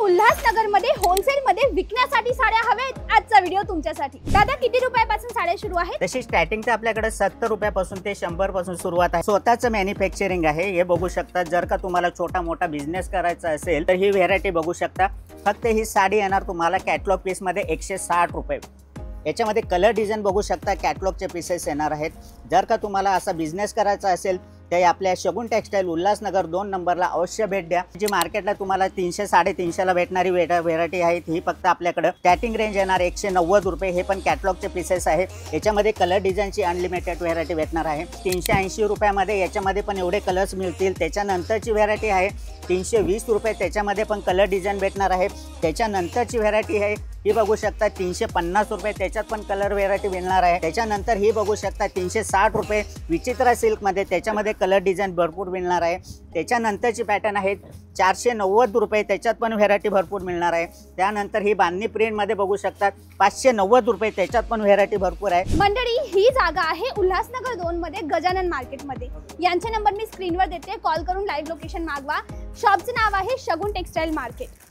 उल्हासनगर मध्ये होलसेल मध्ये विकण्यासाठी साड्या हवेत, आजचा व्हिडिओ तुमच्यासाठी। दादा किती रुपयापासून साड्या सुरू आहेत? तशी स्टार्टिंग तर आपल्याकडे 70 रुपयापासून ते 100 पासून सुरुवात आहे। स्वतःचं मॅन्युफॅक्चरिंग आहे, हे बघू शकता। जर का तुम्हाला छोटा मोठा बिझनेस करायचा असेल तर ही व्हेरायटी बघू शकता। फक्त ही साडी येणार तुम्हाला कॅटलॉग पीस मध्ये 160 रुपये। याच्यामध्ये कलर डिझाइन बघू शकता, कॅटलॉगचे पीसेस येणार आहेत। जर का तुम्हाला असा बिझनेस करायचा असेल ते आपल्या शगुन टेक्सटाईल उल्हासनगर 2 नंबरला अवश्य भेट द्या। जी मार्केटला तुम्हाला 300 350 ला भेटणारी व्हेरायटी आहे, ही फक्त आपल्याकडे स्टार्टिंग रेंज येणार 190 रुपये। हे पण कॅटलॉगचे पीसेस आहे। याच्यामध्ये कलर डिझाइनची अनलिमिटेड व्हेरायटी भेटणार आहे। 380 रुपयामध्ये याच्यामध्ये पण एवढे कलर्स मिळतील। त्याच्यानंतरची व्हेरायटी आहे 320 रुपये, त्याच्यामध्ये पण कलर डिझाइन भेटणार आहे। त्याच्यानंतरची व्हेरायटी आहे ही बघू शकता 350 रुपये, त्याच्यात पण कलर व्हेरायटी मिळणार आहे। त्याच्यानंतर ही बघू शकता 360 रुपये विचित्रा सिल्क मध्ये, त्याच्यामध्ये कलर डिझाइन भरपूर मिळणार आहे। त्याच्यानंतरची पॅटर्न आहे 490 रुपये, त्याच्यात पण व्हेरायटी भरपूर मिळणार आहे। त्यानंतर ही बांधणी प्रिंट मध्ये बघू शकता 590 रुपये, त्याच्यात पण व्हेरायटी भरपूर आहे। मंडळी, ही जागा आहे उल्हासनगर 2 मध्ये गजानन मार्केट मध्ये। यांचे नंबर मी स्क्रीनवर देते, कॉल करून लाईव्ह लोकेशन मागवा। शॉपचे नाव आहे शगुन टेक्सटाईल मार्केट।